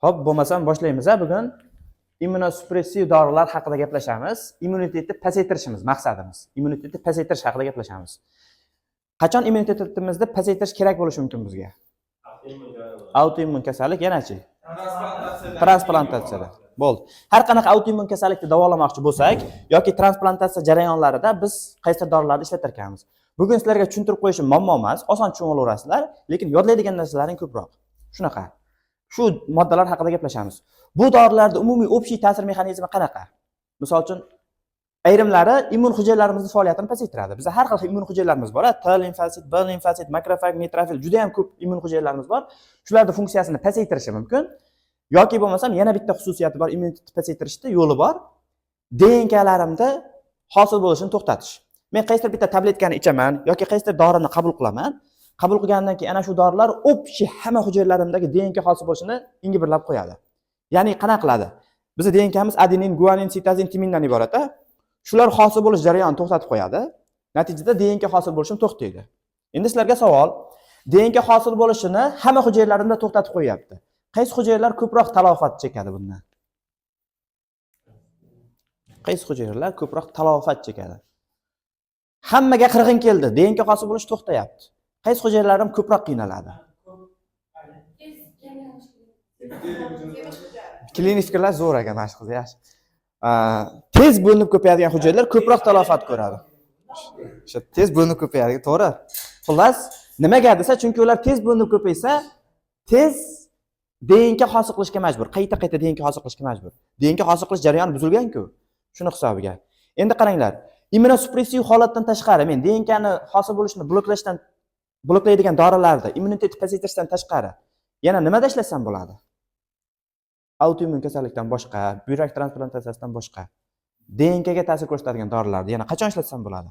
Hop, bo'lmasam boshlaymiz. Bugun immunosupressiv dorilar haqida gaplashamiz. Immunitetni pasaytirishimiz maqsadimiz. Immunitetni pasaytirish haqida gaplashamiz. Qachon immunitetimizni pasaytirish kerak bo'lishi mumkin bizga? Autoimmun kasallik, yanachi? Transplantatsiyada. Bo'ldi. Har qanaqa autoimmun kasallikni davolamoqchi bo'lsak yoki transplantatsiya jarayonlarida biz qaysi dorilarni ishlatar ekanmiz. Bugun sizlarga tushuntirib qo'yishim muammo emas, oson tushunib olaverasizlar, lekin yodlaydigan narsalaring ko'proq. Shunaqa. Shu moddalar haqida gaplashamiz. Bu dorilarda umumiy общий ta'sir mexanizmi qanaqa? Misol uchun ayrimlari immun hujayralarimizni faoliyatini pasaytiradi. Bizda har xil immun hujayralarimiz bor. T limfosit, B limfosit, makrofag, neutrofil, juda ham ko'p immun hujayralarimiz bor. Shularning funksiyasini pasaytirishi mumkin. Yoki bo'lmasam yana bitta xususiyati bor, immunitetni pasaytirishda yo'li bor. DNKlarimda hosil bo'lishini to'xtatish. Men qaysidir bitta tabletkani ichaman yoki qaysidir dorini qabul qilaman. Qabul qilgandan keyin ana shu dorilar общий hamma hujayralarımdagi DNK hosil bo'lishini ingibirlab qo'yadi. Ya'ni qanaqa qiladi? Bizning DNKmiz adenin, guanin, sitozin, timindan iborat. Shular hosil bo'lish jarayonini to'xtatib qo'yadi. Natijada DNK hosil bo'lishini to'xtaydi. Endi sizlarga savol, DNK hosil bo'lishini hamma hujayralarida to'xtatib qo'yapti. Qaysi hujayralar ko'proq talofat chekadi bundan? Qaysi hujayralar ko'proq talofat chekadi? Hammaga qirg'in keldi, DNK hosil bo'lish to'xtayapti. Qaysi hujayralarimiz ko'proq qiynaladi? Klinik fikrlar zo'r ekan, mashq qildi, yaxshi. Tez bo'linib ko'payadigan hujayralar ko'proq talofat ko'radi. O'sha tez bo'linib ko'payadi, to'g'ri. Xullas, nimaga desa, chunki ular tez bo'linib ko'paysa, tez DNK hosil qilishga majbur. Qayta-qayta DNK hosil qilishga majbur. DNK hosil qilish jarayoni buzilgan-ku. Shuni hisobiga. Endi qaranglar, immunosupressiv holatdan tashqari men DNKni hosil bo'lishini bloklaydigan dorilarda immunitetni pasaytirishdan tashqari yana nimada ishlasam bo'ladi? Autoimmun kasallikdan boshqa, buyrak transplantatsiyasidan boshqa DNKga ta'sir ko'rsatadigan dorilarni yana qachon ishlatsam bo'ladi?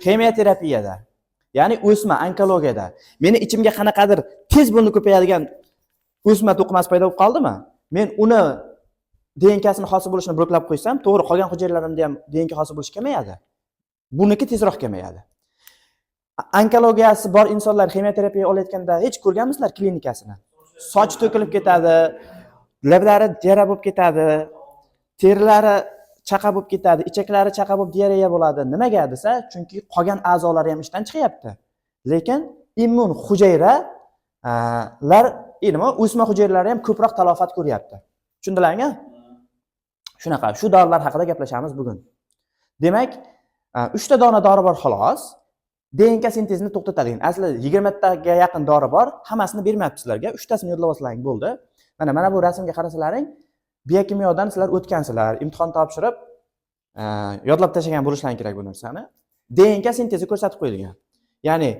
Ximioterapiyada, ya'ni o'sma onkologiyada. Meni ichimga qanaqadir tez bo'linib ko'payadigan o'sma to'qimasi paydo bo'lib qoldimi? Men uni DNKsini hosil bo'lishini bloklab qo'ysam, to'g'ri, qolgan hujayralarımda ham DNK hosil bo'lishi kamayadi. Buniki tezroq kamayadi. Onkologiyasi bor insonlar ximioterapiya olayotganda hech ko'rganmisizlar klinikasini? Soch to'kilib ketadi, lablari jara bo'lib ketadi, terilari chaqa bo'lib ketadi, ichaklari chaqa bo'lib diareya bo'ladi. Nimaga desa, chunki qolgan a'zolari ham ishdan chiqyapti. Lekin immun hujayralar, o'sma hujayralari ham ko'proq talofat ko'ryapti. Tushundilarmi? Shunaqa, shu dorilar haqida gaplashamiz bugun. Demak, 3 ta dona dori bor xolos. DNK sintezini to'xtatadigan. Aslida 20 taga yaqin dori bor. Hammasini bermayapti sizlarga. 3 tasini yodlab olsalaring bo'ldi. Mana bu rasmga qarasalaring, biokimyodan sizlar o'tgansizlar, imtihon topshirib, yodlab tashlagan bo'lishlaring kerak bu narsani. DNK sintezi ko'rsatib qo'yilgan. Ya'ni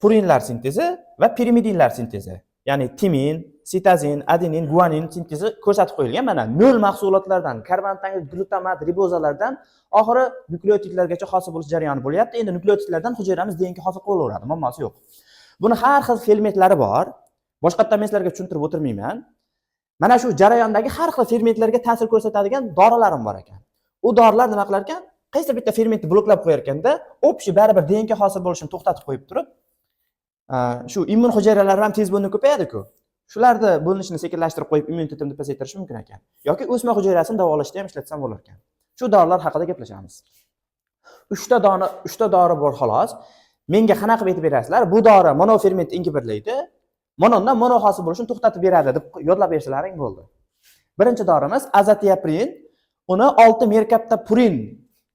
purinlar sintezi va pirimidinlar sintezi. Ya'ni timin, sitozin, adenin, guanin sintezi ko'rsatib qo'yilgan. Mana 0 mahsulotlardan, karbonatangid, glutamat, ribozalardan oxiri nukleotidlargacha hosil bo'lish jarayoni bo'lyapti. Endi nukleotidlardan hujayramiz DNK hosil qilaveradi, muammosi yo'q. Buni har xil fermentlari bor. Boshqatdan men sizlarga tushuntirib o'tirmayman. Mana shu jarayondagi har xil fermentlarga ta'sir ko'rsatadigan dorilarim bor ekan. U dorilar nima qilar ekan? Qaysi bitta fermentni bloklab qo'yar ekanda, общий baribir DNK hosil bo'lishini to'xtatib qo'yib turib, shu immun hujayralari ham tez bo'linib ko'payadi-ku. Shularni bo'linishini sekinlashtirib qo'yib immunitetni pasaytirish mumkin ekan. Yoki o'sma hujayrasini davolashda ham ishlatsam bo'lar ekan. Shu dorilar haqida gaplashamiz. 3 ta dori bor xolos. Menga qanaqa qilib aytib berasizlar? Bu dori monoferment ingibirlaydi. Monondan mono hosil bo'lishini to'xtatib beradi deb yodlab bersalaring bo'ldi. Birinchi dorimiz azatiaprin. Uni 6 merkaptopurin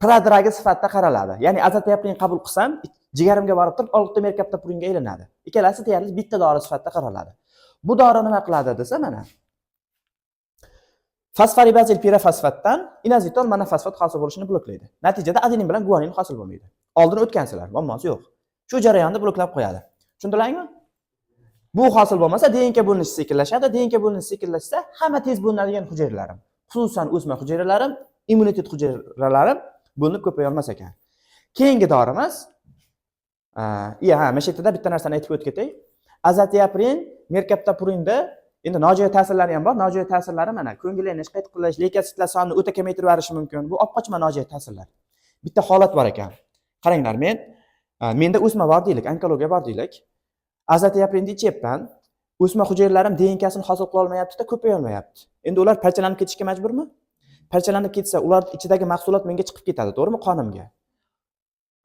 prodrogi sifatida qaraladi. Ya'ni azatiaprin qabul qilsam, jigarimga borib turib 6 merkaptopuringa aylanadi. Ikkalasi deyarli bitta dori sifatida qaraladi. Bu dori nima qiladi desa, mana fosforibazil pirofosfatdan inoziton monofosfat hosil bo'lishini bloklaydi. Natijada adenin bilan guanin hosil bo'lmaydi. Oldin o'tgansizlar, muammosi yo'q. Shu jarayonni bloklab qo'yadi. Tushundilarmi? Bu hosil bo'lmasa DNK bo'linishi sekinlashadi. DNK bo'linishi sekinlashsa, hamma tez bo'linadigan hujayralarim, xususan o'sma hujayralarim, immunitet hujayralarim bo'linib ko'paya olmas ekan. Keyingi dorimiz mana shu yerda bitta narsani aytib o'tib ketay. Azatiaprin, merkaptopurinda endi nojo'ya ta'sirlari ham bor. Nojo'ya ta'sirlari mana ko'ngillanish, qayt qilish, leykositlar sonini o'ta kamaytirib yuborishi mumkin. Bu olib qochma nojo'ya ta'sirlar. Bitta holat bor ekan. Qaranglar, menda o'sma bor deylik, onkologiya bor deylik. Azatiaprinni ichyapman. o'sma hujayralarim DNKsini hosil qila olmayapti-da, ko'paya olmayapti. Endi ular parchalanib ketishga majburmi? Parchalanib ketsa, ular ichidagi mahsulot menga chiqib ketadi, to'g'rimi, qonimga?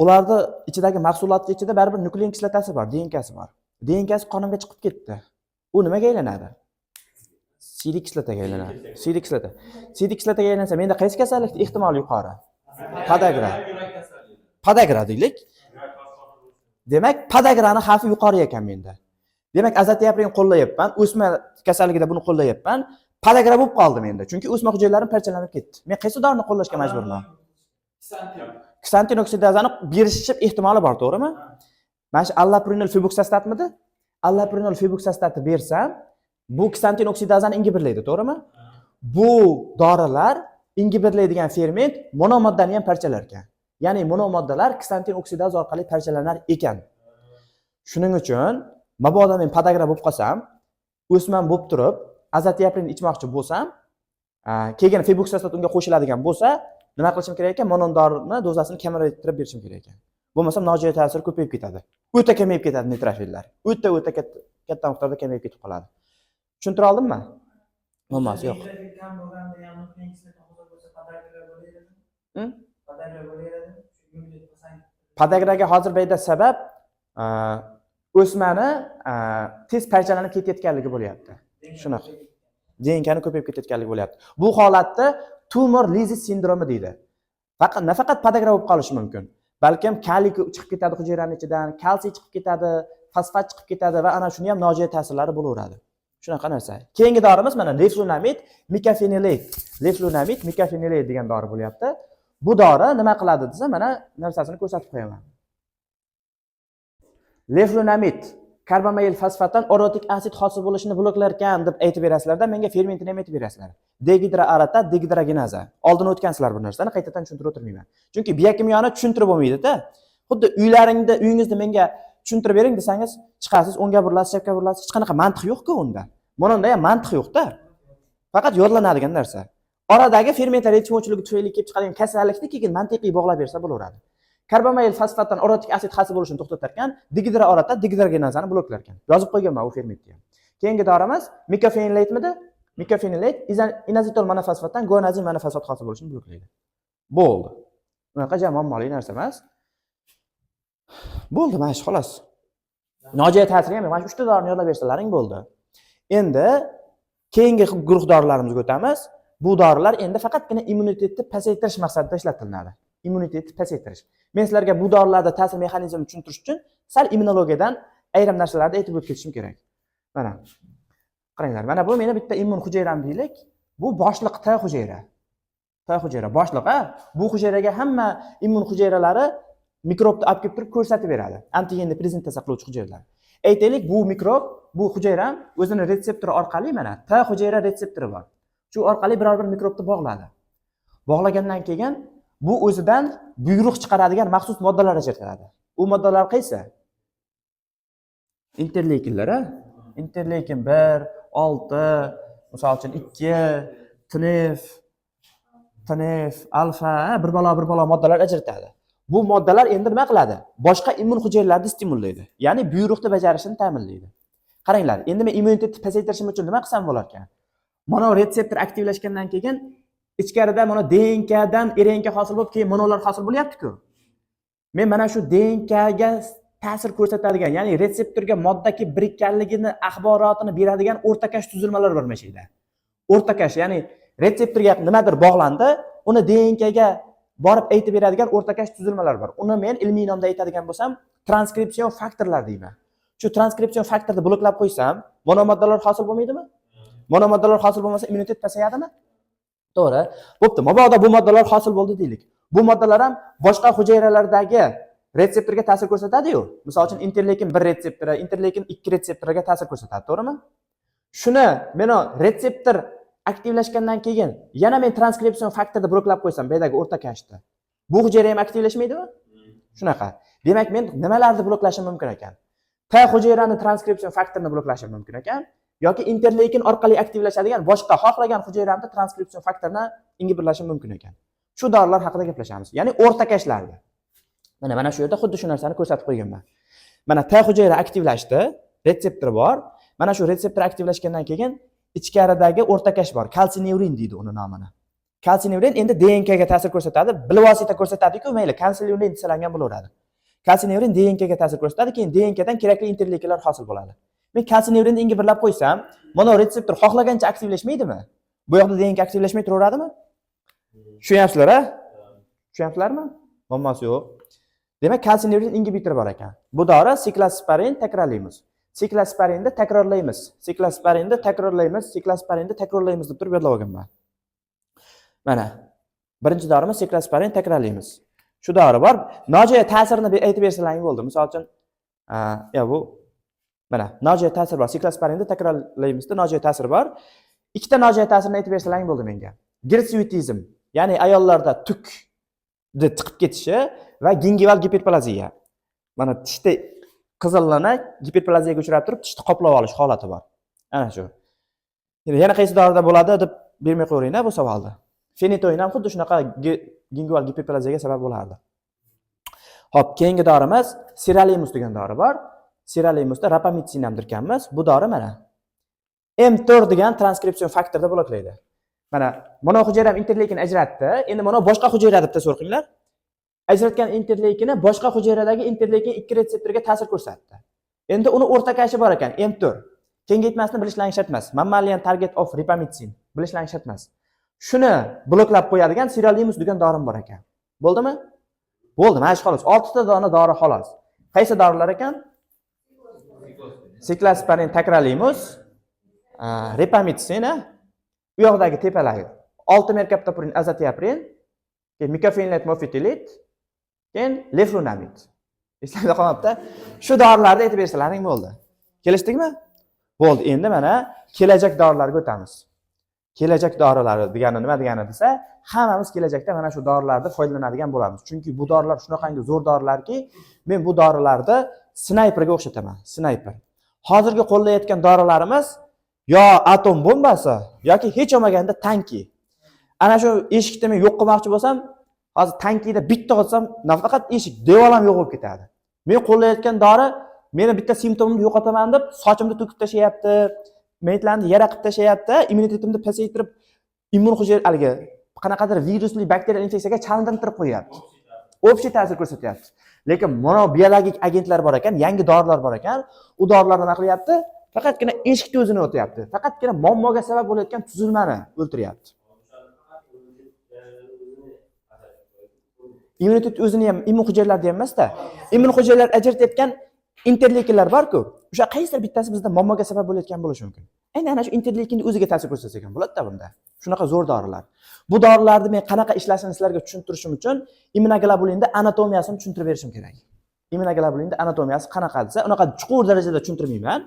Ularda ichidagi mahsulotning ichida baribir nuklein kislotasi bor, DNKsi bor. DNKsi qonimga chiqib ketdi. U nimaga aylanadi? Sidik kislotaga aylanadi. Sidik kislota. Sidik kislotaga aylansa, menda qaysi kasallikning ehtimoli yuqori? Podagra. Podagra deylik. Demak, podagrani xavfi yuqori ekan menda. Demak, azotiyaprin qo'llayapman, o'sma kasalligida buni qo'llayapman. Podagra bo'lib qoldi menda, chunki o'sma hujayralarim parchalanib ketdi. Men qaysi dorini qo'llashga majburman? Ksantin oksidazani berish ehtimoli bor, to'g'rimi? Mana shu alloprinol fibuxastatmidi? Alloprinol fibuxastatni bersam, bu ksantin oksidazani ingiberlaydi, to'g'rimi? Bu dorilar ingiberlaydigan ferment monomoddani ham parchalar ekan. Ya'ni monomoddalar ksantin oksidaz orqali parchalanar ekan. Shuning uchun mabodo men podagra bo'lib qolsam, o'sman bo'lib turib, azotiyaprin ichmoqchi bo'lsam, keyin fibuxastat unga qo'shiladigan bo'lsa, nima qilishim kerak ekan? Monondorini dozasini kamaytirib berishim kerak ekan. Bo'lmasa nojo'ya ta'sir ko'payib ketadi. O'ta kamayib ketadi nitrofillar. O'ta katta miqdorda kamayib ketib qoladi. Tushuntira oldimmi? Bo'lmas, yo'q. Podagraga hozir bayda sabab o'smani tez parchalanib ketayotganligi bo'lyapti. Shunaqa. DNKni ko'payib ketayotganligi bo'lyapti. Bu holatda tumor lizis sindromi deydi. Nafaqat podagra bo'lib qolishi mumkin. Balkim kaliy chiqib ketadi hujayraning ichidan, kalsiy chiqib ketadi, fosfat chiqib ketadi va ana shuni ham nojo'ya ta'sirlari bo'laveradi. Shunaqa narsa. Keyingi dorimiz mana leflunomid, mikafenilet. Leflunomid, mikafenilet degan dori bo'lyapti. Bu dori nima qiladi desa, mana narsasini ko'rsatib qo'yaman. Leflunomid karbamid fosfatdan orotik asid hosil bo'lishini bloklar ekan deb aytib berasizlarda, menga fermentini ham aytib berasizlar. Degidroaratat, degidrogenaza. Oldin o'tgansizlar bu narsani, qaytadan tushuntirib o'tirmayman. Chunki biokimyoni tushuntirib bo'lmaydi-da. Xuddi uyingizda menga tushuntirib bering desangiz, chiqasiz, o'ngga burilasiz, chapga burilasiz, hech qanaqa mantiq yo'q-ku unda. Buningda ham mantiq yo'q-da. Faqat yodlanadigan narsa. Oradagi fermentlar yetishmovchiligi tufayli kelib chiqadigan kasallikni keyin mantiqiy bog'lab bersa bo'laveradi. Karbamid fosfatdan orotik asid hosil bo'lishini to'xtatar ekan, degidroaratat, degidrogenazani bloklar ekan. Yozib qo'yganman u fermentni ham. Keyingi dorimiz mikafeniletmidi? Mikafenilet inazitol monofosfatdan guanozin monofosfat hosil bo'lishini bloklaydi. Bo'ldi. Bunaqa muammoli narsa emas. Bo'ldi, mana shu xolos. Nojo'ya ta'siri ham, mana shu 3 ta dorini yodlab bersalaring bo'ldi. Endi keyingi guruh dorilarimizga o'tamiz. Bu dorilar endi faqatgina immunitetni pasaytirish maqsadida ishlatiladi. Immunitetni pasaytirish. Men sizlarga bu dorilarda ta'sir mexanizmini tushuntirish uchun sal immunologiyadan ayrim narsalarni aytib o'tishim kerak. Mana qaranglar, mana bu meni bitta immun hujayram deylik. Bu boshliq T hujayra. T hujayra boshliq, bu hujayraga hamma immun hujayralari mikrobni olib kelib turib ko'rsatib beradi. Antigenni prezentatsiya qiluvchi hujayralar. Aytaylik, bu mikrob, bu hujayram o'zini retseptori orqali mana T hujayra retseptori bor. Shu orqali biror bir mikrobni bog'ladi. Bog'lagandan keyin bu o'zidan buyruq chiqaradigan maxsus moddalar ajratadi. U moddalar qaysi? Interleykinlar, interleykin 1, 6, misol uchun 2, TNF, alfa, bir balo moddalar ajratadi. Bu moddalar endi nima qiladi? Boshqa immun hujayralarni stimullaydi. Ya'ni buyruqni bajarishini ta'minlaydi. Qaranglar, endi men immunitetni pasaytirishim uchun nima qilsam bo'lar ekan? Mono retseptor aktivlashgandan keyin ichkarida mana DNKdan RNK hosil bo'lib, keyin monolar hosil bo'lyapti-ku. Men mana shu DNKga ta'sir ko'rsatadigan, ya'ni retseptorga moddaki birikkanligini axborotini beradigan o'rtakash tuzilmalar bor mana shu yerda. O'rtakash, ya'ni retseptorga nimadir bog'landi, uni DNKga borib aytib beradigan o'rtakash tuzilmalar bor. Uni men ilmiy nomda aytadigan bo'lsam, transkripsion faktorlar deyman. Shu transkripsion faktorni bloklab qo'ysam, monomoddalar hosil bo'lmaydimi? Monomoddalar hosil bo'lmasa immunitet pasayadimi? To'g'ri. Bo'pti, mabodo bu moddalar hosil bo'ldi deylik. Bu moddalar ham boshqa hujayralardagi retseptorga ta'sir ko'rsatadi-yu. Misol uchun interleykin 1 retseptori, interleykin 2 retseptoriga ta'sir ko'rsatadi, to'g'rimi? Shuni meni retseptor aktivlashgandan keyin yana men transkripsion faktorni bloklab qo'ysam, bu yerdagi o'rtakashni. Bu hujayra ham aktivlashmaydimi? Shunaqa. Demak, men nimalarni bloklashim mumkin ekan? T hujayrani transkripsion faktorini bloklashim mumkin ekan yoki interleykin orqali aktivlashadigan boshqa xohlagan hujayrani transkripsion faktorini ingiberlashim mumkin ekan. Shu dorilar haqida gaplashamiz. Ya'ni o'rtakashlarni. Mana shu yerda xuddi shu narsani ko'rsatib qo'yganman. Mana T hujayra aktivlashdi, retseptor bor. Mana shu retseptor aktivlashgandan keyin ichkaridagi o'rtakash bor. Kalsineurin deydi uni nomini. Kalsineurin endi DNK ga ta'sir ko'rsatadi. Bilvosita ko'rsatadi-ku, mayli kalsineurin desalangan bo'laveradi. Kalsineurin DNK ga ta'sir ko'rsatadi, keyin DNK dan kerakli interleykinlar hosil bo'ladi. Men kalsineurinni inga birlab qo'ysam, mana retseptor xohlagancha aktivlashmaydimi? Bu yoqda DNK aktivlashmay turaveradimi? Tushunyapsizlar, a? Tushunyapsizlarmi? Muammosi yo'q. Demak, kalsineurin ingibitor bor ekan. Bu dori siklosparin takrorlaymiz. Siklosparinni takrorlaymiz. Siklosparinni takrorlaymiz. Siklosparinni takrorlaymiz deb turib yodlab olganman. Mana birinchi dorimiz siklosparin takrorlaymiz. Shu dori bor. Nojo'ya ta'sirini aytib bersalaring bo'ldi. Misol uchun, bu mana nojo'ya ta'sir bor. Siklosparinni takrorlaymizda nojo'ya ta'sir bor. Ikkita nojo'ya ta'sirini aytib bersalaring bo'ldi menga. Girsuitizm, ya'ni ayollarda tukni chiqib ketishi va gingival giperplaziya. Mana tishda qizillana giperplaziyaga uchrab turib, tishni qoplab olish holati bor. Ana shu. Yana qaysi dorida bo'ladi deb bermay qo'yinglar bu savolni. Fenitoin ham xuddi shunaqa gingival giperplaziyaga sabab bo'lardi. Xo'p, keyingi dorimiz sirolimus degan dori bor. Sirolimusda rapamycin ham dirkanmiz. Bu dori mana M4 degan transkripsion faktorda bloklaydi. Mana hujayra ham interleykin ajratdi. Endi mana boshqa hujayra deb tasavvur qilinglar. Ajratgan interleykini boshqa hujayradagi interleykin 2 retseptorga ta'sir ko'rsatdi. Endi uni o'rtakashi bor ekan, M4. Kengaytmasini bilishlarning shart emas. Mammalian target of rapamycin bilishlarning shart emas. Shuni bloklab qo'yadigan sirolimus degan dorim bor ekan. Bo'ldimi? Bo'ldi, mana shu xolos. 6 ta dona dori xolos. Qaysi dorilar ekan? Siklosparin takrorlaymiz. Rapamycin, bu yoqdagi tepalari 6 merkaptopurin, azatiaprin, keyin mikofenlat mofetilit, keyin leflunomid. Esingizda qolmabdi. Shu dorilarni aytib bersalaring bo'ldi. Kelishdikmi? Bo'ldi. Endi mana kelajak dorilarga o'tamiz. Kelajak dorilari degani nima degani desa, hammamiz kelajakda mana shu dorilardan foydalanadigan bo'lamiz. Chunki bu dorilar shunaqangi zo'r dorilarki, men bu dorilarni snayperga o'xshataman. Snayper. Hozirgi qo'llayotgan dorilarimiz yo atom bombasi yoki hech olmaganda tanki. Ana shu eshikni men yo'q qilmoqchi bo'lsam, hozir tankida bitta olsam, nafaqat eshik, devor ham yo'q bo'lib ketadi. Men qo'llayotgan dori meni bitta simptomimni yo'qotaman deb sochimni to'kib tashlayapti, me'tlarni yara qilib tashlayapti, immunitetimni pasaytirib, immun hujayralarga qanaqadir virusli bakterial infeksiyaga chalintirib qo'yapti. Общий ta'sir ko'rsatyapti. Lekin mana biologik agentlar bor ekan, yangi dorilar bor ekan, u dorilarni nima qilyapti? Faqatgina eshikni o'zini o'tyapti. Faqatgina muammoga sabab bo'layotgan tuzilmani o'ldiryapti. Immunitet o'zini ham immun hujayralarni ham emasda, immun hujayralar ajratayotgan interleykinlar bor-ku, o'sha qaysidir bittasi bizda muammoga sabab bo'layotgan bo'lishi mumkin. Endi ana shu interleykinni o'ziga ta'sir ko'rsatsa ekan bo'ladi-da bunda. Shunaqa zo'r dorilar. Bu dorilarni men qanaqa ishlashini sizlarga tushuntirishim uchun immunoglobulinning anatomiyasini tushuntirib berishim kerak. Immunoglobulinning anatomiyasi qanaqa desa, unaqa chuqur darajada tushuntirmayman.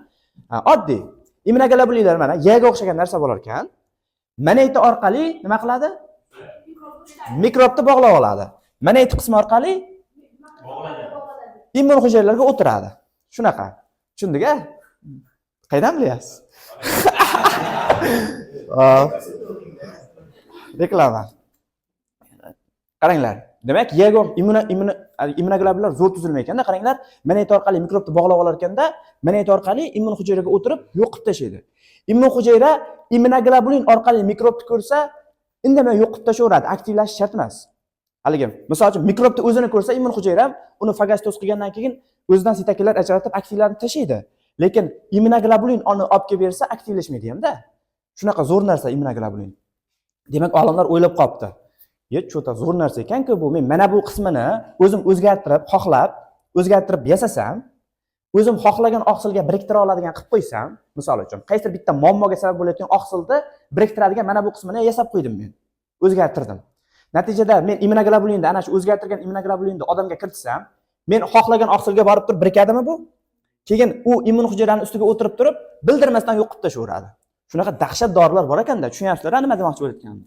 Oddiy. Immunoglobulinlar mana yaga o'xshagan narsa bo'lar ekan. Manayta orqali nima qiladi? Mikrobni bog'lab oladi. Manayta qismi orqali immun hujayralarga o'tiradi. Shunaqa. Tushundik-a? Qaydan bilyapsiz? Reklama. Qaranglar. Demak, yago immunoglobulinlar zo'r tuzilmay ekanda, qaranglar, manayta orqali mikrobni bog'lab olar ekanda, manayta orqali immun hujayraga o'tirib yo'q qilib tashlaydi. Immun hujayra immunoglobulin orqali mikrobni ko'rsa, indamay yo'q qilib tashaveradi, aktivlashish shart emas. Haligi, misol uchun mikrobni o'zini ko'rsa, immun hujayra uni fagostoz qilgandan keyin o'zidan sitokinlar ajratib aktivlarni tashlaydi. Lekin immunoglobulin uni olib kelib bersa, aktivlashmaydi hamda. Shunaqa zo'r narsa immunoglobulin. Demak, olimlar o'ylab qopti. Cho'ta zo'r narsa ekan-ku bu. Men mana bu qismini o'zim o'zgartirib, xohlab, o'zgartirib yasasam, o'zim xohlagan oqsilga biriktira oladigan qilib qo'ysam, misol uchun, qaysi bitta muammoga sabab bo'layotgan oqsilni biriktiradigan mana bu qismini yasab qo'ydim men. O'zgartirdim. Natijada men immunoglobulinni, ana shu o'zgartirgan immunoglobulinni odamga kiritsam, men xohlagan oqsilga borib turib birikadimi bu? Keyin u immun hujayraning ustiga o'tirib turib, bildirmasdan yo'q qilib tashaveradi. Shunaqa dahshat dorilar bor ekanda, tushunyapsizlar nima demoqchi bo'layotganimni?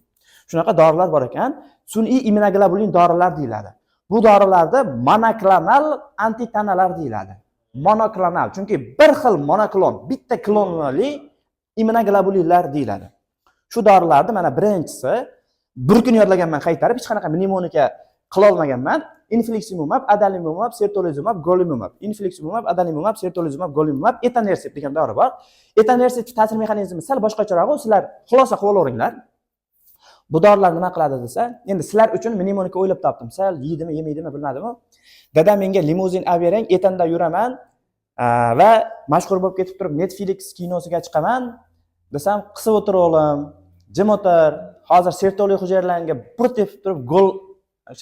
Shunaqa dorilar bor ekan, sun'iy immunoglobulin dorilar deyiladi. Bu dorilarda monoklonal antitanalar deyiladi. Monoklonal, chunki bir xil monoklon, bitta klonli immunoglobulinlar deyiladi. Shu dorilarni mana birinchisi bir kun yodlaganman qaytarib, hech qanaqa mnemonika qila olmaganman. Infliximumab, adalimumab, sertolizumab, golimumab. Infliximumab, adalimumab, sertolizumab, golimumab, etanercept degan dori bor. Etanercept ta'sir mexanizmi sal boshqacharoq, sizlar xulosa qilib olaveringlar. Bu dorilar nima qiladi desa, endi sizlar uchun mnemonika o'ylab topdim. Sal yeydimi, yemaydimi bilmadim-ku. Dadam menga limuzin olib bering, etanda yuraman va mashhur bo'lib ketib turib Netflix kinosiga chiqaman desam, qisib o'tir o'g'lim, jim o'tir. Hozir sertoli hujayralarga bir tepib turib gol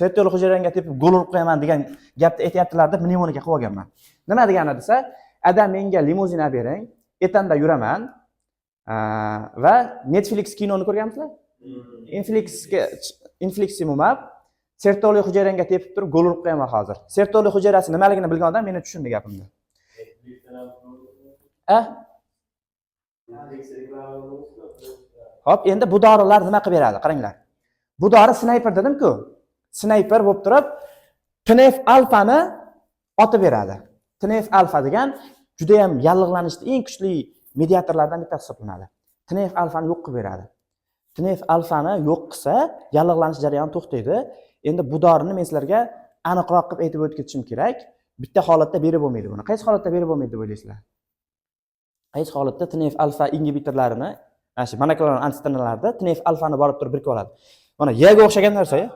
sertoli hujayralarga tepib gol urib qo'yaman degan gapni aytayaptilar deb mnemonika qilib olganman. Nima degani desa, adam menga limuzin olib bering, etanda yuraman va Netflix kinoni ko'rganmisizlar? Infliximumab sertoli hujayranga tepib turib gol urib qo'yaman hozir. Sertoli hujayrasi nimaligini bilgan odam meni tushundi gapimni. Hop, endi bu dorilar nima qilib beradi? Qaranglar. Bu dori snayper dedim-ku. Snayper bo'lib turib, TNF alfani otib beradi. TNF alfa degan juda ham yallig'lanishda eng kuchli mediatorlardan bittasi hisoblanadi. TNF alfani yo'q qilib beradi. TNF alfani yo'q qilsa, yallig'lanish jarayoni to'xtaydi. Endi bu dorini men sizlarga aniqroq qilib aytib o'tishim kerak. Bitta holatda berib bo'lmaydi buni. Qaysi holatda berib bo'lmaydi deb o'ylaysizlar? Qaysi holatda TNF alfa ingibitorlarini, mana shu monoklonal antitanalarda TNF alfani borib turib birikib oladi. Mana Yga o'xshagan narsa-ya.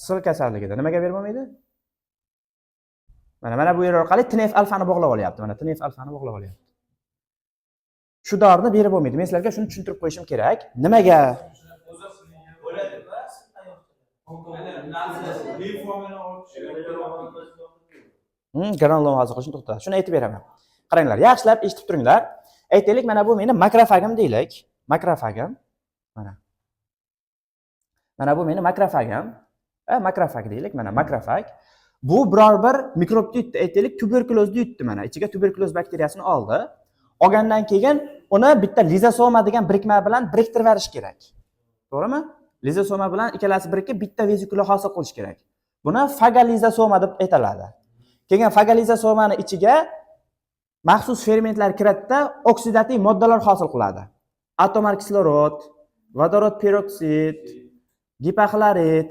Sil kasalligida nimaga berib bo'lmaydi? Mana bu yer orqali TNF alfani bog'lab olyapti. Mana TNF alfani bog'lab olyapti. Shu dorini berib bo'lmaydi. Men sizlarga shuni tushuntirib qo'yishim kerak. Nimaga? Granulom hosil qilishni to'xtatadi. Shuni aytib beraman. Qaranglar, yaxshilab eshitib turinglar. Aytaylik, mana bu meni makrofagim deylik. Makrofagim. Mana bu meni makrofagim. Makrofag deylik, mana makrofag. Bu biror bir mikrobni yutdi, aytaylik, tuberkulozni yutdi mana. Ichiga tuberkuloz bakteriyasini oldi. Olgandan keyin uni bitta lizosoma degan birikma bilan biriktirib berish kerak. To'g'rimi? Lizosoma bilan ikkalasi birikib bitta vezikula hosil qilish kerak. Buni fagalizosoma deb aytiladi. Keyin fagalizosomani ichiga maxsus fermentlar kiradida oksidativ moddalar hosil qiladi. Atomar kislorod, vodorod peroksid, gipoklorid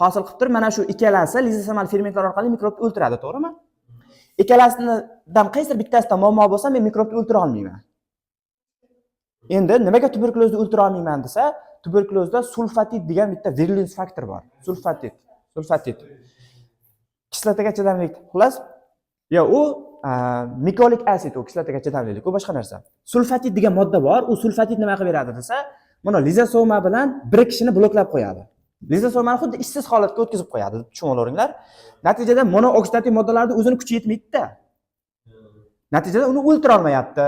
hosil qilib turib, mana shu ikkalasi lizosomal fermentlar orqali mikrobni o'ldiradi, to'g'rimi? Ikkalasidan qaysi bittasida muammo bo'lsa, men mikrobni o'ldira olmayman. Endi nimaga tuberkulozni o'ldira olmayman desa, tuberkulozda sulfatit degan bitta virulens faktor bor. Sulfatit. Kislotaga chidamlik. Xullas, u mikolik asid, u kislotaga chidamlilik, u boshqa narsa. Sulfatit degan modda bor. U sulfatit nima qilib beradi desa, mana lizosoma bilan birikishini bloklab qo'yadi. Lizosomani xuddi ishsiz holatga o'tkazib qo'yadi, tushunib olavering. Natijada monooksidativ moddalarning o'zini kuchi yetmaydi-da. Natijada uni o'ldira olmayapti.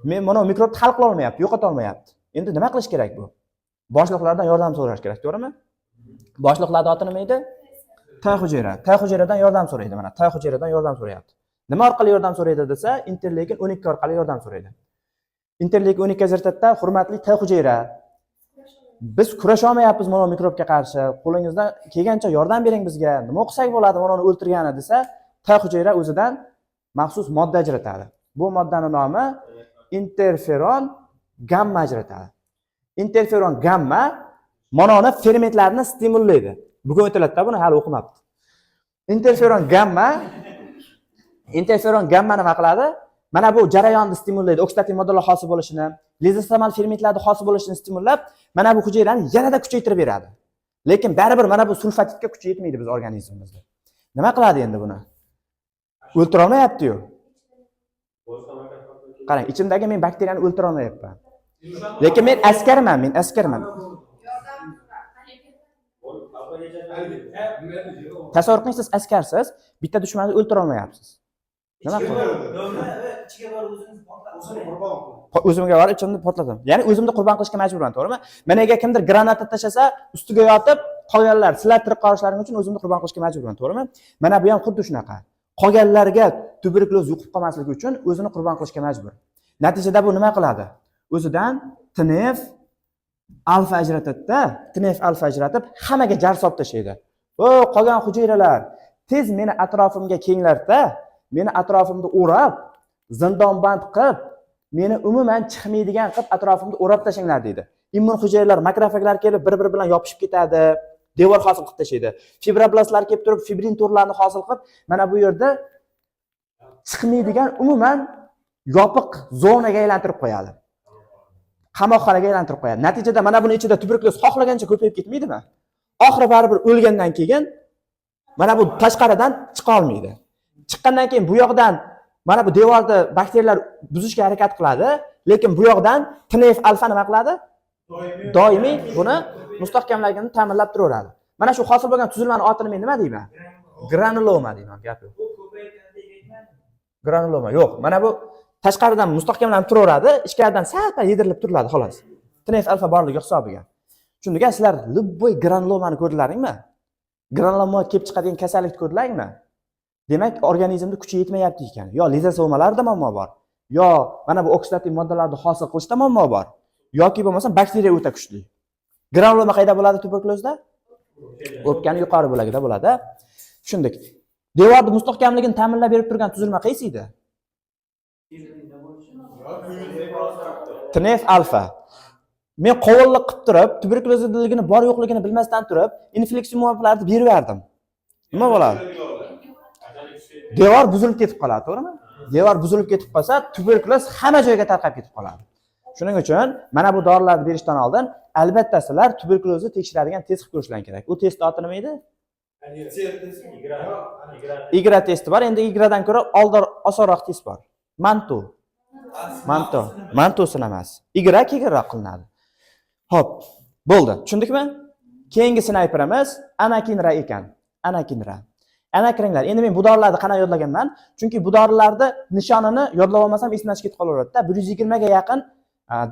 Men mana mikrobni hal qila olmayapti, yo'qota olmayapti. Endi nima qilish kerak bu? Boshliqlardan yordam so'rash kerak, to'g'rimi? Boshliqlarning oti nima edi? T hujayra. T hujayradan yordam so'raydi, mana T hujayradan yordam so'rayapti. Nima orqali yordam so'raydi desa, interleykin 12 orqali yordam so'raydi. Interleykin 12 ajratadida, hurmatli T hujayra, biz kurasha olmayapmiz mana mikrobga qarshi. Qo'lingizdan kelgancha yordam bering bizga. Nima qilsak bo'ladi mana uni o'ldirgani desa, T hujayra o'zidan maxsus modda ajratadi. Bu moddaning nomi interferon gamma ajratadi. Interferon gamma mononi fermentlarini stimullaydi. Bugun o'tiladida buni hali o'qimabdi. Interferon gamma nima qiladi? Mana bu jarayonni stimullaydi, oksidativ moddalar hosil bo'lishini, lizosomal fermentlarning hosil bo'lishini stimullab, mana bu hujayrani yanada kuchaytirib beradi. Lekin baribir mana bu sulfatitga kuchi yetmaydi biz organizmimizda. Nima qiladi endi buni? O'ltira olmayapti-yu. Qarang, ichimdagi men bakteriyani o'ltira olmayapman. Lekin men askarman. Tasavvur qiling, siz askarsiz, bitta dushmanni o'ltira olmayapsiz. Nima o'zimga borib ichimni portladim. Ya'ni o'zimni qurbon qilishga majburman, to'g'rimi? Men agar kimdir granata tashlasa, ustiga yotib qolganlar, sizlar tirik qolishlaring uchun o'zimni qurbon qilishga majburman, to'g'rimi? Mana bu ham xuddi shunaqa. Qolganlarga tuberkuloz yuqib qolmasligi uchun o'zini qurbon qilishga majbur. Natijada bu nima qiladi? O'zidan TNF alfa ajratadi-da, TNF alfa ajratib hammaga jar solib tashlaydi. Qolgan hujayralar, tez meni atrofimga kenglarda, meni atrofimda o'rab, zindonband qilib, meni umuman chiqmaydigan qilib atrofimda o'rab tashinglar deydi. Immun hujayralar, makrofaglar kelib bir-biri bilan yopishib ketadi, devor hosil qilib tashlaydi. Fibroblastlar kelib turib, fibrin to'rlarini hosil qilib, mana bu yerda chiqmaydigan umuman yopiq zonaga aylantirib qo'yadi. Qamoqxonaga aylantirib qo'yadi. Natijada mana buni ichida tuberkuloz xohlagancha ko'payib ketmaydimi? Oxiri baribir o'lgandan keyin mana bu tashqaridan chiqa olmaydi. Chiqqandan keyin bu yoqdan mana bu devorni bakteriyalar buzishga harakat qiladi, lekin bu yoqdan TNF alfa nima qiladi? Doimiy buni mustahkamligini ta'minlab turaveradi. Mana shu hosil bo'lgan tuzilmani otini men nima deyman? Granuloma deyman, gap yo'q. Granuloma yo'q. Mana bu tashqaridan mustahkamlanib turaveradi, ichkaridan sal-pal yedirilib turiladi xolos. TNF alfa borligi hisobiga. Tushundingmi? Sizlar любой granulomani ko'rdilaringmi? Granuloma kelib chiqadigan kasallikni ko'rdilaringmi? Demak, organizmda kuchi yetmayapti ekan. Yo lizosomalarda muammo bor, yo mana bu oksidativ moddalarni hosil qilishda muammo bor, yoki bo'lmasa bakteriya o'ta kuchli. Granuloma qayda bo'ladi tuberkulozda? O'pkani yuqori bo'lagida bo'ladi. Tushundik. Devorning mustahkamligini ta'minlab berib turgan tuzilma qaysi edi? TNF alfa. Men qovullik qilib turib, tuberkulozligini bor yo'qligini bilmasdan turib, infeksiya muolajalarni berib berdim. Nima bo'ladi? Devor buzilib ketib qoladi, to'g'rimi? Devor buzilib ketib qolsa, tuberkuloz hamma joyga tarqab ketib qoladi. Shuning uchun mana bu dorilarni berishdan oldin albatta sizlar tuberkulozni tekshiradigan test qilib ko'rishlaring kerak. U test oti nima edi? IGRA testi bor. Endi IGRAdan ko'ra oldin osonroq test bor. Manto sinamasi. IGRA keyinroq qilinadi. Xo'p, bo'ldi. Tushundikmi? Keyingi snayperimiz anakinra ekan. Ana kiringlar. Endi men bu dorilarni qana yodlaganman? Chunki bu dorilarni nishonini yodlab olmasam esimdan chiqib qolaveradi-da. 120 ga yaqin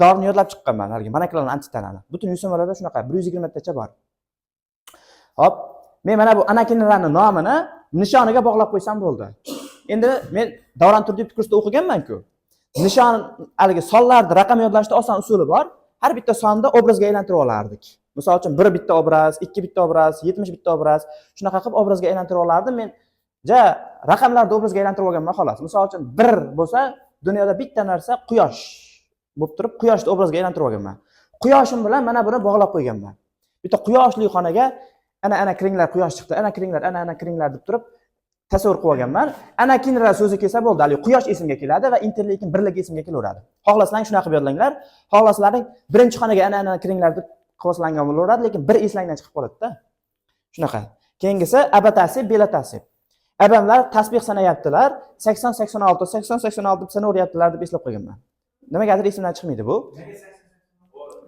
dorini yodlab chiqqanman harga. Monoklonal antitanani. Butun yusimlarda shunaqa 120 tacha bor. Hop, men mana bu anakinraning nomini nishoniga bog'lab qo'ysam bo'ldi. Endi men Davron Turdiyev kursda o'qiganman-ku. Nishon haligi sonlarni raqam yodlashda oson usuli bor. Har bitta sonni obrazga aylantirib olardik. Misol uchun 1 bitta obraz, 2 bitta obraz, 70 bitta obraz, shunaqa qilib obrazga aylantirib olardim. Men raqamlarni obrazga aylantirib olganman xolos. Misol uchun 1 bo'lsa, dunyoda bitta narsa quyosh bo'lib turib, quyoshni obrazga aylantirib olganman. Quyoshim bilan mana buni bog'lab qo'yganman. Bitta quyoshli xonaga ana kiringlar quyosh chiqdi, ana kiringlar deb turib tasavvur qilib olganman. Ana kinra so'zi kelsa bo'ldi, hali quyosh esimga keladi va interleykin birligi esimga kelaveradi. Xohlasalaring shunaqa qilib yodlanglar. Xohlasalaring birinchi xonaga ana kiringlar deb qiyoslangan bo'laveradi, lekin bir eslangdan chiqib qoladi-da. Shunaqa. Keyingisi abatasib, belatasib. Abamlar tasbih sanayaptilar, 80-86 deb sanaveryaptilar deb eslab qo'yganman. Nimagadir esimdan chiqmaydi bu.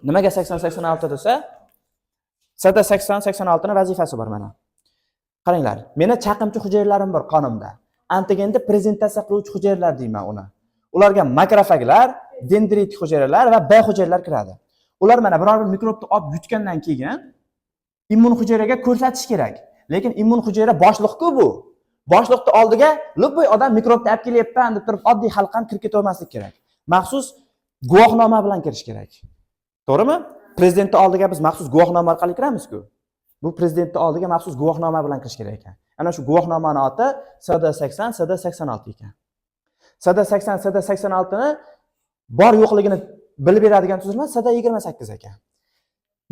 Nimaga 80-86 desa? Sada 80-86 ning vazifasi bor mana. Qaranglar, meni chaqimchi hujayralarım bor qonimda. Antigenni prezentatsiya qiluvchi hujayralar deyman uni. Ularga makrofaglar, dendritik hujayralar va B hujayralar kiradi. Ular mana biror bir mikrobni olib yutgandan keyin immun hujayraga ko'rsatish kerak. Lekin immun hujayra boshliq-ku bu. Boshliqni oldiga любой odam mikrobni olib kelyapman deb turib oddiy xalqam kirib keta olmaslik kerak. Maxsus guvohnoma bilan kirish kerak. To'g'rimi? Prezidentning oldiga biz maxsus guvohnoma orqali kiramiz-ku. Bu prezidentning oldiga maxsus guvohnoma bilan kirish kerak ekan. Ana shu guvohnomaning oti CD80, CD86 ekan. CD80, CD86 ni bor yo'qligini bilib beradigan tuzilma CD28 ekan.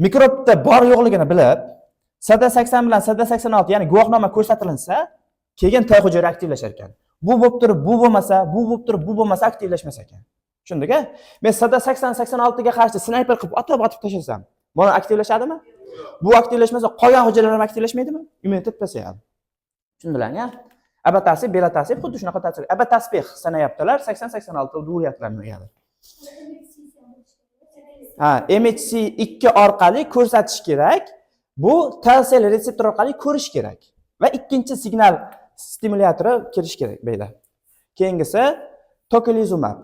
Mikrobda bor yo'qligini bilib, CD80 bilan CD86, ya'ni guvohnoma ko'rsatilinsa, keyin T hujayra aktivlashar ekan. Bu bo'lib turib, bu bo'lmasa, bu bo'lib turib, bu bo'lmasa aktivlashmas ekan. Tushundingmi? Men CD80, 86 ga qarshi snayper qilib otib tashlasam, mana aktivlashadimi? Bu aktivlashmasa, qolgan hujayralar ham aktivlashmaydimi? Immunitet pasayadi. Tushundilarmi? Abatasib, belatasib xuddi shunaqa ta'sir. Abatasbih sanayaptilar, 80-86 uryaptilar nimaga? MHC2 orqali ko'rsatish kerak. Bu T-sel reseptor orqali ko'rish kerak va ikkinchi signal stimulyatori kirish kerak beylar. Keyingisi tocilizumab.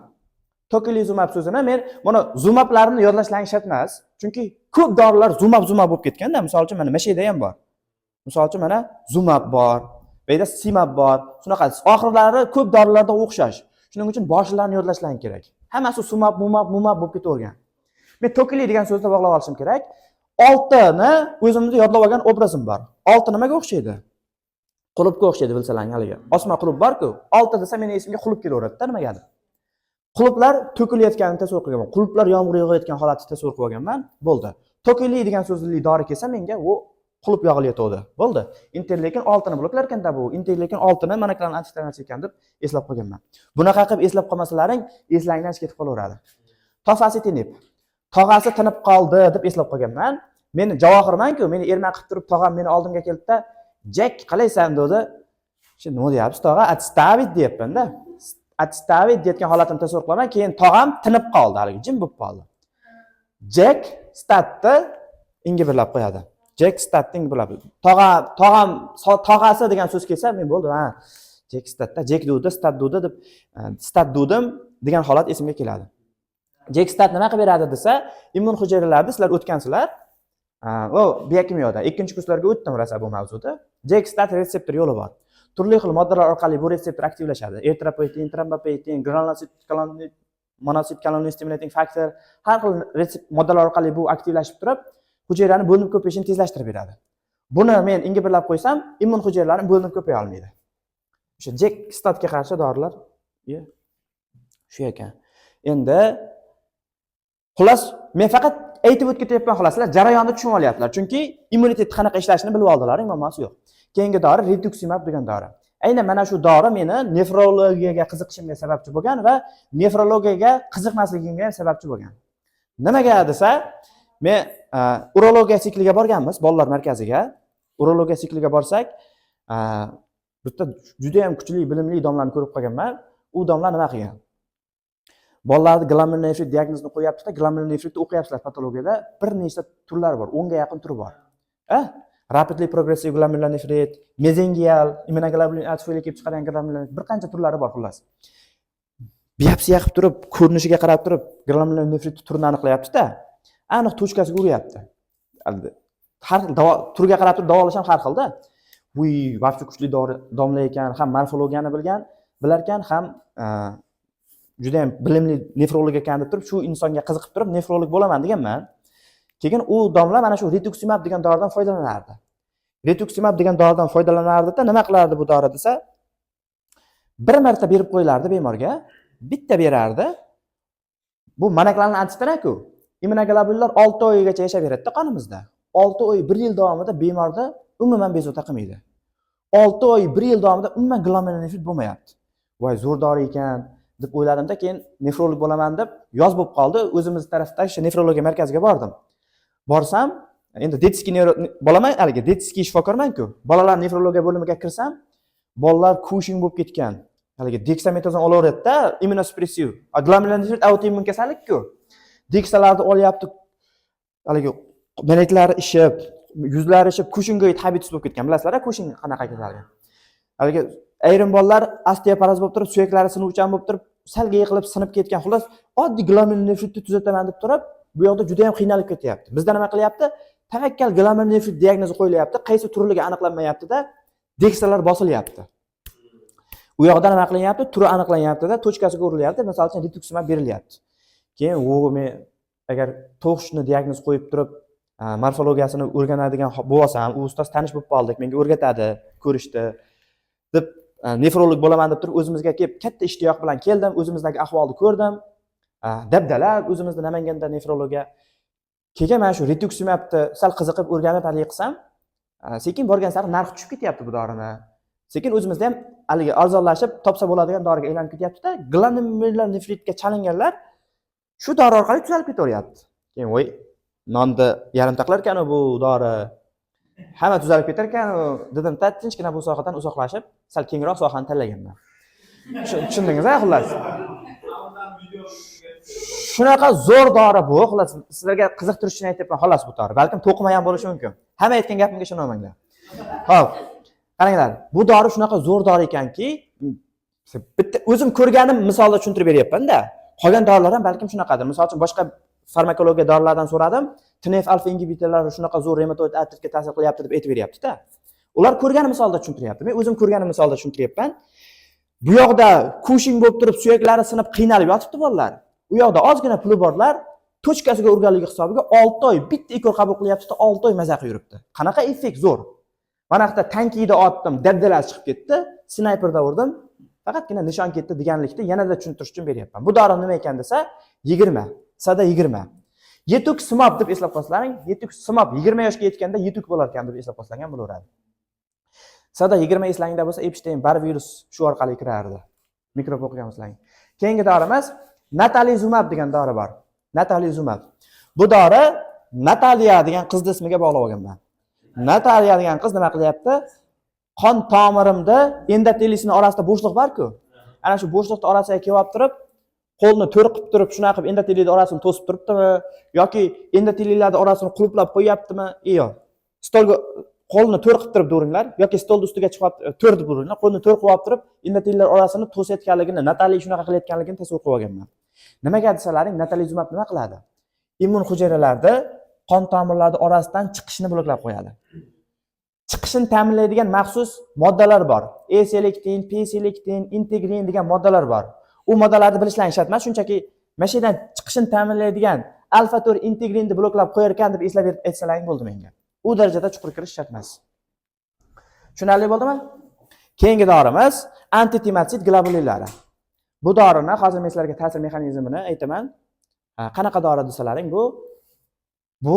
Tocilizumab so'zini men mana zumablarni yodlashlaring shart emas. Chunki ko'p dorilar zumab bo'lib ketganda, misol uchun mana mashayda ham bor. Misol uchun mana zumab bor, beyda simab bor. Shunaqa oxirlari ko'p dorilarda o'xshash. Shuning uchun boshlarini yodlashlaring kerak. Hammasi sumab, mumab bo'lib ketavergan. Men tokili degan so'zni bog'lab olishim kerak. 6 ni o'zimda yodlab olgan obrazim bor. 6 nimaga o'xshaydi? Qulupga o'xshaydi bilsalaring haliga. Osma qulup bor-ku. 6 desa mening esimga qulup kelaveradi-da nimagadir. Quluplar to'kilayotganini tasavvur qilganman. Quluplar yomg'ir yog'ayotgan holatda tasavvur qilganman. Bo'ldi. Tokili degan so'zli dori kelsa menga u qulub yog'ilayotdi. Bo'ldi. Interleykin 6ni bloklar ekanda bu. Interleykin 6ni monoklonal antitanacha ekan deb eslab qolganman. Bunaqa qilib eslab qolmasalaring eslangdan ketib qolaveradi. Tofasitinib. Tog'asi tinib qoldi deb eslab qolganman. Men Javohirman-ku, meni erman qilib turib tog'am meni oldimga keldi-da, "Jack, qalaysan?" dedi. Shu nima deyapsiz, tog'a? Отставить deyapman-da. Отставить deyotgan holatini tasavvur qilaman. Keyin tog'am tinib qoldi, haligi jim bo'lib qoldi. Jack statni ingibirlab qo'yadi. Jack statning bo'ladi. Tog'am tog'asi degan so'z kelsa, men bo'ldi, ha. Jack statda, Jack dudi, stat dudi deb stat dudim degan holat esimga keladi. Jack stat nima qilib beradi desa, immun hujayralarni sizlar o'tgansizlar. Biokimyoda 2-kurslarga o'tdim rosa bu mavzuda. Jack stat reseptor yo'li bor. Turli xil moddalar orqali bu reseptor aktivlashadi. Eritropoetin, trombopoetin, granulosit, monosit colony stimulating factor har xil moddalar orqali bu aktivlashib turib, hujayrani bo'linib ko'payishini tezlashtirib beradi. Buni men ingibirlab qo'ysam, immun hujayralari bo'linib ko'paya olmaydi. O'sha Jack statga qarshi dorilar shu ekan. Endi xullas men faqat aytib o'tib ketyapman xolos, sizlar jarayonni tushunib olyapsizlar. Chunki immunitet qanaqa ishlashini bilib oldilaring, muammosi yo'q. Keyingi dori rituximab degan dori. Aynan mana shu dori meni nefrologiyaga qiziqishimga sababchi bo'lgan va nefrologiyaga qiziqmasligimga ham sababchi bo'lgan. Nimaga desa, men urologiya sikliga borganmiz, bolalar markaziga. Urologiya sikliga borsak, bitta juda ham kuchli, bilimli domlani ko'rib qolganman. U domla nima qilgan? Bolalarni glomerulonefrit diagnozini qo'yapti-da, glomerulonefritni o'qiyapsizlar patologiyada, bir nechta turlar bor, 10 ga yaqin turi bor. Rapidly progressive glomerulonefrit, mezengial, immunoglobulin A tufayli kelib chiqadigan glomerulonefrit, bir qancha turlari bor xullas. Biopsiya qilib turib, ko'rinishiga qarab turib, glomerulonefrit turini aniqlayapti-da, aniq tochkasiga uryapti. Har xil turga qarab turib davolash ham har xilda. Bu vaqti kuchli domla ekan, ham morfologiyani bilar ekan, ham juda ham bilimli nefrolog ekan deb turib, shu insonga qiziqib turib nefrolog bo'laman deganman. Keyin u domla mana shu rituximab degan doridan foydalanardi. Rituximab degan doridan foydalanardi-da, nima qilardi bu dori desa, bir marta berib qo'yilardi bemorga, bitta berardi. Bu monoklonal antitana-ku. Immunoglobulinlar 6 oygacha yashab beradi-da qonimizda. 6 oy, 1 yil davomida bemorda umuman bezovta qilmaydi. 6 oy, 1 yil davomida umuman glomerulonefrit bo'lmayapti. Voy, zo'r dori ekan deb o'yladim-da, keyin nefrolog bo'laman deb yoz bo'lib qoldi. O'zimiz tarafdagi o'sha nefrologiya markaziga bordim. Borsam, endi detskiy bolaman, haligi detskiy shifokorman-ku. Bolalar nefrologiya bo'limiga kirsam, bolalar kushing bo'lib ketgan. Haligi dexametazon olaveradi-da, immunosuppressiv. Glomerulonefrit autoimmun kasallik-ku. Deksalarni olyapti. Haligi beneklari ishib, yuzlari ishib, kushinggo'y habitus bo'lib ketgan. Bilasizlar-a, kushing qanaqa kasallik? Haligi ayrim bolalar osteoporoz bo'lib turib, suyaklari sinuvchan bo'lib turib, salga yiqilib sinib ketgan. Xullas, oddiy glomerulonefritni tuzataman deb turib, bu yoqda juda ham qiynalib ketyapti. Bizda nima qilyapti? Tavakkal glomerulonefrit diagnozi qo'yilyapti, qaysi turligi aniqlanmayapti-da, deksalar bosilyapti. U yoqda nima qilinyapti? Turi aniqlanyapti-da, tochkasiga urilyapti, masalan, rituximab berilyapti. Keyin men agar to'g'ishni diagnoz qo'yib turib, morfologiyasini o'rganadigan bo'lsam, u ustoz tanish bo'lib qoldik, menga o'rgatadi, ko'rishdi deb nefrolog bo'laman deb turib, o'zimizga kelib katta ishtiyoq bilan keldim, o'zimizdagi ahvolni ko'rdim. Dabdala o'zimizda Namanganda nefrologiya. Keyin mana shu rituximabni sal qiziqib o'rganib hali qilsam, sekin borgan sari narxi tushib ketyapti bu dorini. Sekin o'zimizda ham haligi arzonlashib, topsa bo'ladigan doriga aylanib ketyapti-da, glomerulonefritga chalinganlar shu dori orqali tuzalib ketaveryapti. Keyin voy, nonni yarim taqlar ekan bu dori. Hamma tuzalib ketar ekan, dedim-da, tinchgina bu sohadan uzoqlashib, sal kengroq sohani tanlaganman. Tushundingiz-a, xullas? Shunaqa zo'r dori bu, xullas, sizlarga qiziqtirish uchun aytibman, xolos bu dori. Balkim to'qima ham bo'lishi mumkin. Hamma aytgan gapimga ishonmanglar. Xo'p, qaranglar, bu dori shunaqa zo'r dori ekanki, bitta o'zim ko'rganim misolda tushuntirib beryapman-da. Qolgan dorilar ham balkim shunaqadir. Misol uchun boshqa farmakologiya dorilardan so'radim. TNF alfa ingibitorlari shunaqa zo'r reumatoid artritga ta'sir qilyapti deb aytib beryapti-da. Ular ko'rgan misolda tushuntiryapti. Men o'zim ko'rganim misolda tushuntiryapman. Bu yoqda kushing bo'lib turib, suyaklari sinib qiynalib yotibdi bolalar. U yoqda ozgina puli borlar, tochkasiga urganligi hisobiga 6 oy bitta ikor qabul qilyapti-da, 6 oy maza qilib yuribdi. Qanaqa effekt zo'r. Mana yoqda tankiyda otdim, dabdalasi chiqib ketdi, snayperda urdim, faqatgina nishon ketdi deganlikni yanada tushuntirish uchun beryapman. Bu dori nima ekan desa, 20, sada 20. Yetuk smop deb eslab qolsalaring, yetuk smop 20 yoshga yetganda yetuk bo'lar ekan deb eslab qolsalar ham bo'laveradi. Sada 20 eslangda bo'lsa Epstein bar virus shu orqali kirardi. Mikrob o'qiganmizlar. Keyingi dorimiz natalizumab degan dori bor. Natalizumab. Bu dori Nataliya degan qiz ismiga bog'lab olganman. Nataliya degan qiz nima qilyapti? Qon tomirimda endotelisin orasida bo'shliq bor-ku. Ana shu bo'shliqning orasiga kelib turib, qo'lni to'r qilib turib, shunaqa qilib endotelining orasini to'sib turibdimi yoki endotelilarning orasini qulplab qo'yaptimi? Yo'q. Stolga qo'lni to'r qilib turib duringlar yoki stolning ustiga chiqib to'r deb uringlar. Qo'lni to'r qilib turib, endotelilar orasini to'sayotganligini, Nataliya shunaqa qilayotganligini tasavvur qilib olganman. Nimaga desalaring, natalizumab nima qiladi? Immun hujayralarda qon tomirlari orasidan chiqishni bloklab qo'yadi. Chiqishini ta'minlaydigan maxsus moddalar bor. E-selektin, P-selektin, integrin degan moddalar bor. U moddalarni bilishlaring shart emas, shunchaki mashidan chiqishini ta'minlaydigan alfa-4 integrinni bloklab qo'yar ekan deb eslab aytsalaring bo'ldi menga. U darajada chuqur kirish shart emas. Tushunarli bo'ldimi? Keyingi dorimiz antitimatsid globulillari. Bu dorini hozir men sizlarga ta'sir mexanizmini aytaman. Qanaqa dori desalaring bu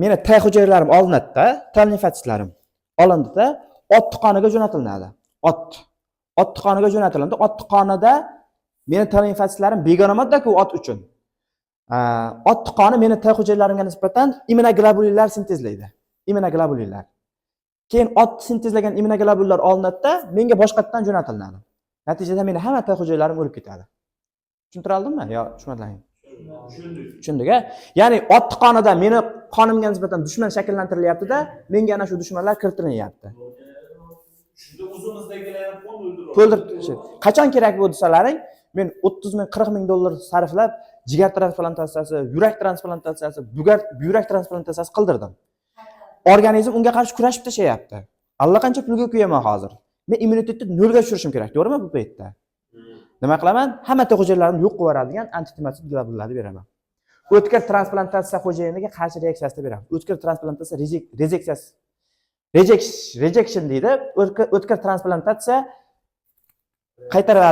meni T hujayralarim olinadi-da, T limfotitlarim olindida, ot qoniga jo'natiladi. Ot qoniga jo'natiladi. Ot qonida meni T limfotitlarim begona modda-ku ot uchun. Ot qoni meni T hujayralarimga nisbatan immunoglobulillar sintezlaydi. Immunoglobulillar. Keyin ot sintezlagan immunoglobulillar olinadi-da, menga boshqatdan jo'natiladi. Natijada meni hamma T hujayralarim o'lib ketadi. Tushuntira oldimmi? Yo, tushunmadingmi? Tushundik. Ya'ni ot qonida meni qonimga nisbatan dushman shakllantirilyapti-da, menga ana shu dushmanlar kiritilyapti. Shunda o'zimizdagilarni o'ldirib. Qachon kerak bu desalaring, men 30 ming, 40 ming dollar sarflab jigar transplantatsiyasi, yurak transplantatsiyasi, buyrak transplantatsiyasi qildirdim. Organizm unga qarshi kurashib tashayapti. Allaqancha pulga kuyaman hozir. Men immunitetni nolga tushirishim kerak, to'g'rimi bu paytda? Nima qilaman? Hamma hujayralarni yo'q qilib yuboradigan antitimatsid globullarni beraman. O'tkir transplantatsiya hujayraga qarshi reaksiyasini beraman. O'tkir transplantatsiya rejeksiyasi. Rejection deydi. O'tkir transplantatsiya qaytarib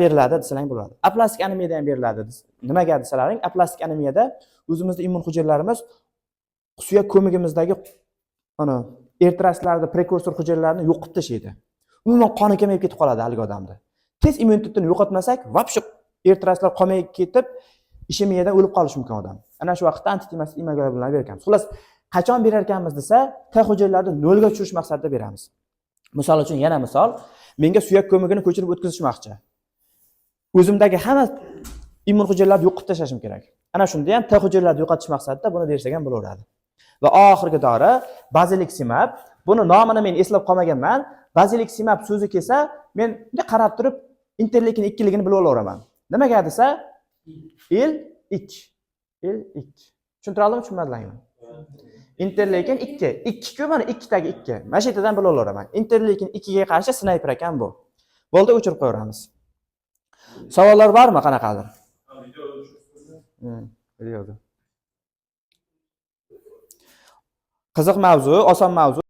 beriladi desalang bo'ladi. Aplastik anemiyada ham beriladi. Nimaga desalaring, aplastik anemiyada o'zimizning immun hujayralarimiz suyak ko'migimizdagi ana eritrositlarni, prekursor hujayralarni yo'q qilib tashlaydi. Umuman qoni kamayib ketib qoladi haliga odamda. Tez immunitetni yo'qotmasak, vobshe eritrositlar qolmay ketib, ishemiyadan o'lib qolishi mumkin odam. Ana shu vaqtda antitimatsid immunoglobullarni beramiz. Xullas, qachon berar ekanmiz desa, T hujayralarni nolga tushirish maqsadida beramiz. Misol uchun yana misol, menga suyak ko'migini ko'chirib o'tkazishmoqchi. O'zimdagi hamma immun hujayralarni yo'q qilib tashlashim kerak. Ana shunda ham T hujayralarni yo'qotish maqsadida buni bersak ham bo'laveradi. Va oxirgi dori baziliksimab. Buni nomini men eslab qolmaganman. Baziliksimab so'zi kelsa, men bunga qarab turib interleykin 2 ligini bilib olaveraman. Nimaga desa, il-2. Tushuntira oldimmi, tushunmadingmi? Interleykin 2. 2 ku mana 2 dagi 2. Mana shu yerdan bilib olaveraman. Interleykin 2 ga qarshi snayper ekan bu. Bo'ldi, o'chirib qo'yamiz. Savollar bormi qanaqadir? Videoda. Qiziq mavzu, oson mavzu.